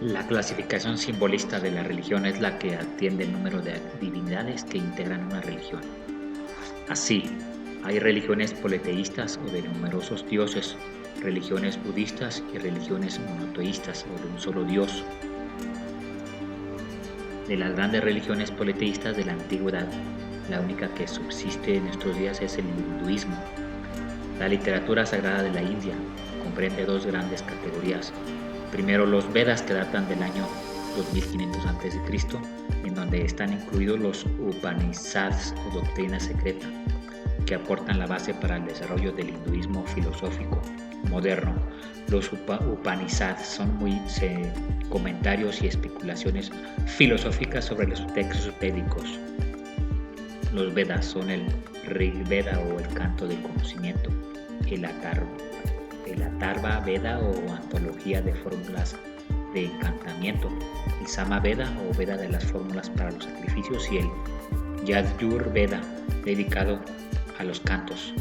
La clasificación simbolista de la religión es la que atiende el número de divinidades que integran una religión. Así, hay religiones politeístas o de numerosos dioses, religiones budistas y religiones monoteístas o de un solo dios. De las grandes religiones politeístas de la antigüedad, la única que subsiste en nuestros días es el hinduismo. La literatura sagrada de la India comprende dos grandes categorías. Primero, los Vedas, que datan del año 2500 a.C., en donde están incluidos los Upanishads o doctrina secreta, que aportan la base para el desarrollo del hinduismo filosófico moderno. Los Upanishads son comentarios y especulaciones filosóficas sobre los textos védicos. Los Vedas son el Rig Veda o el canto del conocimiento, el Atharva Veda o antología de fórmulas de encantamiento, el Sama Veda o Veda de las fórmulas para los sacrificios y el Yajur Veda, dedicado a los cantos,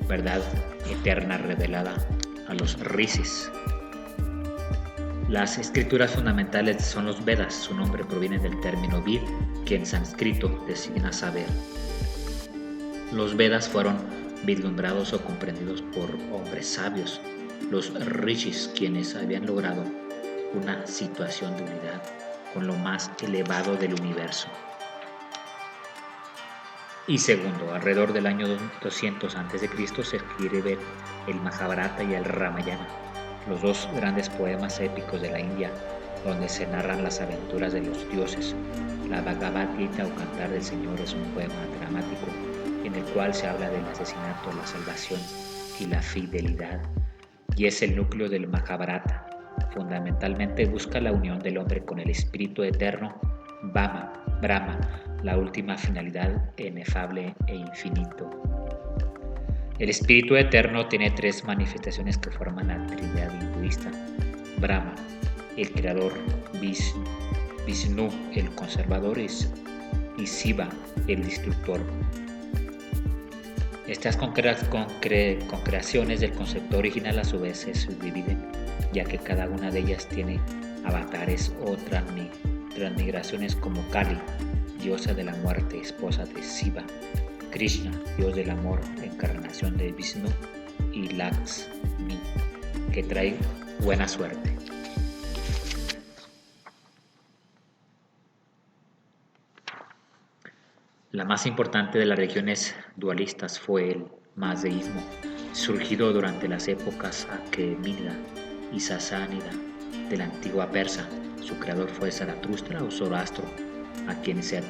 verdad eterna revelada a los rishis. Las escrituras fundamentales son los Vedas. Su nombre proviene del término Vid, que en sánscrito designa saber. Los Vedas fueron vislumbrados o comprendidos por hombres sabios, los rishis, quienes habían logrado una situación de unidad con lo más elevado del universo. Y segundo, alrededor del año 200 a.C. se escribe el Mahabharata y el Ramayana, los dos grandes poemas épicos de la India, donde se narran las aventuras de los dioses. La Bhagavad Gita o Cantar del Señor es un poema dramático en el cual se habla del asesinato, la salvación y la fidelidad, y es el núcleo del Mahabharata. Fundamentalmente busca la unión del hombre con el espíritu eterno, Brahma, la última finalidad inefable e infinito. El espíritu eterno tiene tres manifestaciones que forman la trinidad hinduista: Brahma, el creador; Vishnu, el conservador; y Shiva, el destructor. Estas concreaciones del concepto original a su vez se subdividen, ya que cada una de ellas tiene avatares o transmigraciones, como Kali, diosa de la muerte, esposa de Shiva; Krishna, dios del amor, encarnación de Vishnu; y Lakshmi, que trae buena suerte. La más importante de las religiones dualistas fue el mazdeísmo, surgido durante las épocas aquemínida y sasánida de la antigua Persa. Su creador fue Zaratustra o Zoroastro, a quien se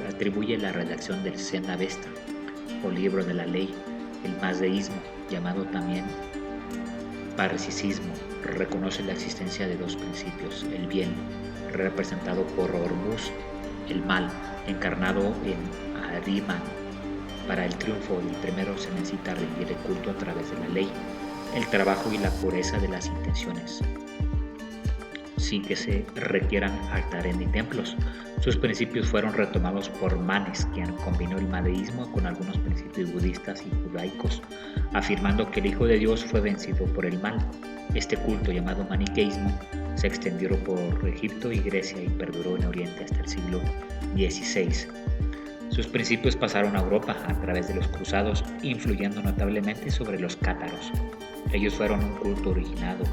atribuye la redacción del Zen Avesta o libro de la ley. El mazdeísmo, llamado también parsisismo, reconoce la existencia de dos principios: el bien, representado por Hormuz; el mal, encarnado en Ahriman. Para el triunfo del primero se necesita rendir el culto a través de la ley, el trabajo y la pureza de las intenciones, sin que se requieran altares ni templos. Sus principios fueron retomados por Manes, quien combinó el mazdeísmo con algunos principios budistas y judaicos, afirmando que el Hijo de Dios fue vencido por el mal. Este culto, llamado maniqueísmo, se extendió por Egipto y Grecia y perduró en Oriente hasta el siglo XVI. Sus principios pasaron a Europa a través de los cruzados, influyendo notablemente sobre los cátaros. Ellos fueron un culto originado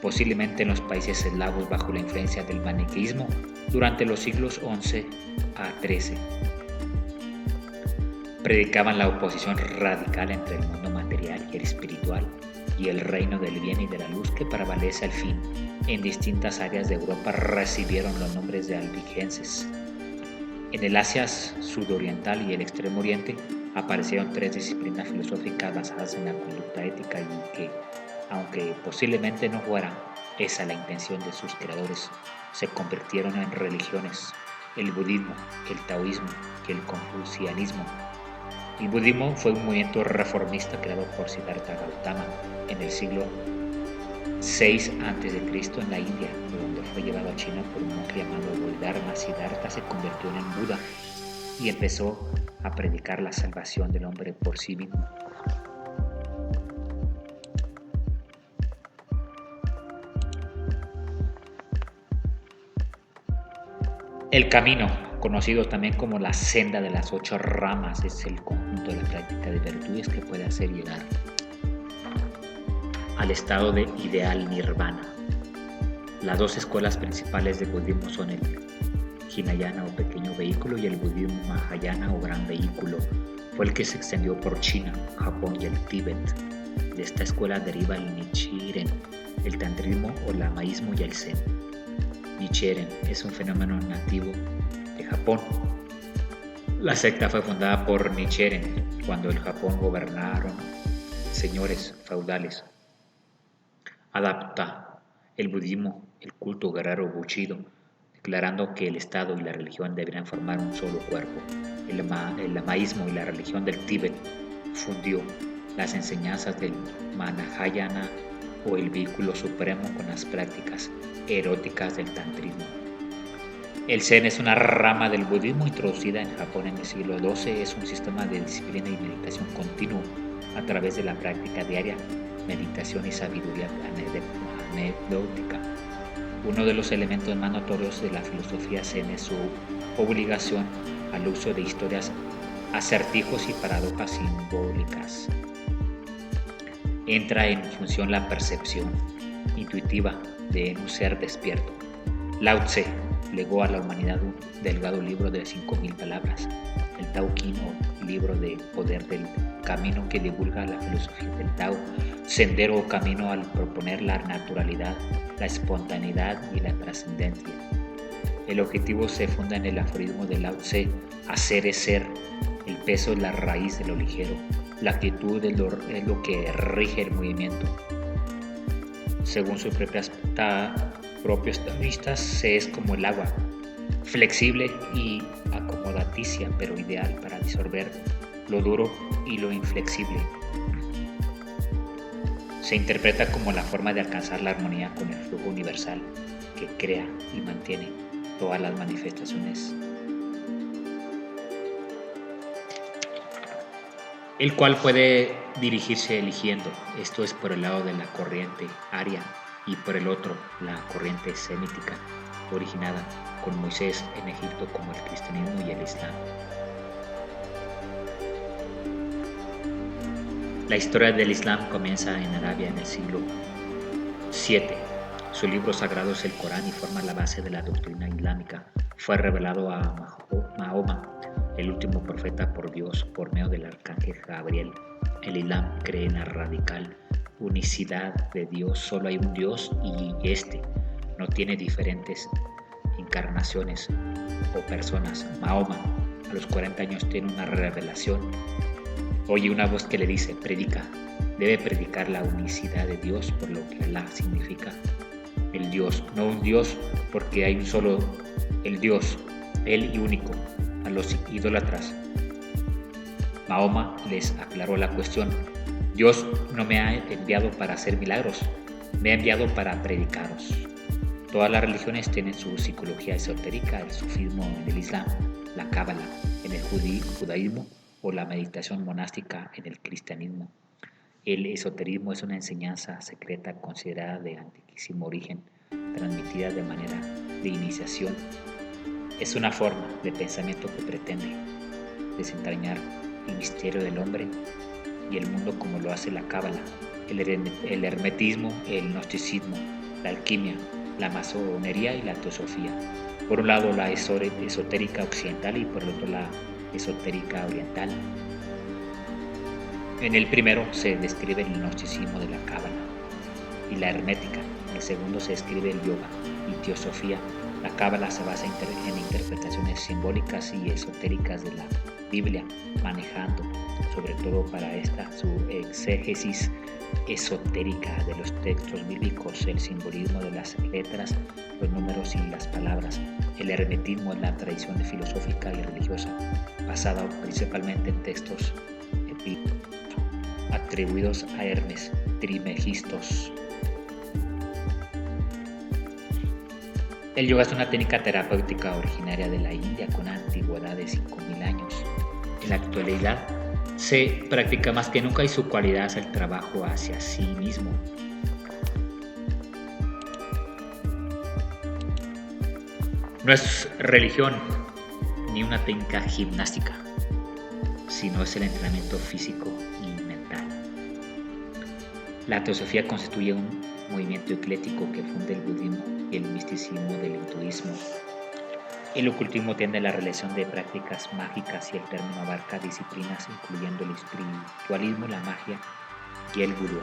posiblemente en los países eslavos bajo la influencia del maniqueísmo durante los siglos XI a XIII. Predicaban la oposición radical entre el mundo material y el espiritual, y el reino del bien y de la luz que prevalece al fin. En distintas áreas de Europa recibieron los nombres de albigenses. En el Asia sudoriental y el Extremo Oriente aparecieron tres disciplinas filosóficas basadas en la conducta ética y que, aunque posiblemente no fuera esa la intención de sus creadores, se convirtieron en religiones: el budismo, el taoísmo y el confucianismo. El budismo fue un movimiento reformista creado por Siddhartha Gautama en el siglo VI a.C. en la India, donde fue llevado a China por un monje llamado Bodhidharma. Siddhartha se convirtió en Buda y empezó a predicar la salvación del hombre por sí mismo. El camino, conocido también como la senda de las 8 ramas, es el conjunto de la práctica de virtudes que puede hacer llegar al estado de ideal nirvana. Las dos escuelas principales del budismo son el Hinayana o pequeño vehículo y el budismo Mahayana o gran vehículo. Fue el que se extendió por China, Japón y el Tíbet. De esta escuela deriva el Nichiren, el tantrismo o lamaísmo y el zen. Nichiren es un fenómeno nativo de Japón. La secta fue fundada por Nichiren cuando el Japón gobernaron señores feudales. Adapta el budismo, el culto guerrero Bushido, declarando que el Estado y la religión deberían formar un solo cuerpo. El lamaísmo y la religión del Tíbet fundió las enseñanzas del Mahayana o el vehículo supremo con las prácticas eróticas del tantrismo. El Zen es una rama del budismo introducida en Japón en el siglo XII. Es un sistema de disciplina y meditación continuo a través de la práctica diaria, meditación y sabiduría anecdótica. Uno de los elementos más notorios de la filosofía Zen es su obligación al uso de historias, acertijos y paradojas simbólicas. Entra en función la percepción intuitiva de un ser despierto. Lao Tse legó a la humanidad un delgado libro de 5.000 palabras, el Tao King o libro de poder del camino que divulga la filosofía del Tao, sendero o camino al proponer la naturalidad, la espontaneidad y la trascendencia. El objetivo se funda en el aforismo de Lao Tse: hacer es ser, el peso es la raíz de lo ligero, la actitud es lo que rige el movimiento. Según sus propios taoístas, se es como el agua, flexible y acomodaticia, pero ideal para disolver lo duro y lo inflexible. Se interpreta como la forma de alcanzar la armonía con el flujo universal que crea y mantiene todas las manifestaciones, el cual puede dirigirse eligiendo. Esto es por el lado de la corriente aria y por el otro la corriente semítica, originada con Moisés en Egipto, como el cristianismo y el islam. La historia del islam comienza en Arabia en el siglo VII. Su libro sagrado es el Corán y forma la base de la doctrina islámica. Fue revelado a Mahoma, el último profeta por Dios, por medio del arcángel Gabriel. El Islam cree en la radical unicidad de Dios. Solo hay un Dios y este no tiene diferentes encarnaciones o personas. Mahoma a los 40 años tiene una revelación. Oye una voz que le dice: predica. Debe predicar la unicidad de Dios, por lo que Allah significa el Dios, no un Dios, porque hay un solo el Dios, Él y único. A los idólatras, Mahoma les aclaró la cuestión: Dios no me ha enviado para hacer milagros, me ha enviado para predicaros. Todas las religiones tienen su psicología esotérica: el sufismo en el Islam, la cábala en el judaísmo o la meditación monástica en el cristianismo. El esoterismo es una enseñanza secreta considerada de antiquísimo origen, transmitida de manera de iniciación. Es una forma de pensamiento que pretende desentrañar el misterio del hombre y el mundo, como lo hace la cábala, el hermetismo, el gnosticismo, la alquimia, la masonería y la teosofía. Por un lado la esotérica occidental y por el otro la esotérica oriental. En el primero se describe el gnosticismo de la cábala y la hermética. En el segundo se describe el yoga y teosofía. La cábala se basa en interpretaciones simbólicas y esotéricas de la Biblia, manejando, sobre todo para esta, su exégesis esotérica de los textos bíblicos, el simbolismo de las letras, los números y las palabras. El hermetismo es la tradición filosófica y religiosa, basada principalmente en textos epígrafos atribuidos a Hermes Trismegistos. El yoga es una técnica terapéutica originaria de la India con una antigüedad de 5.000 años. En la actualidad se practica más que nunca y su cualidad es el trabajo hacia sí mismo. No es religión ni una técnica gimnástica, sino es el entrenamiento físico y mental. La teosofía constituye un movimiento ecléctico que funde el budismo y el misticismo del hinduismo. El ocultismo tiene la relación de prácticas mágicas y el término abarca disciplinas incluyendo el espiritualismo, la magia y el vudú.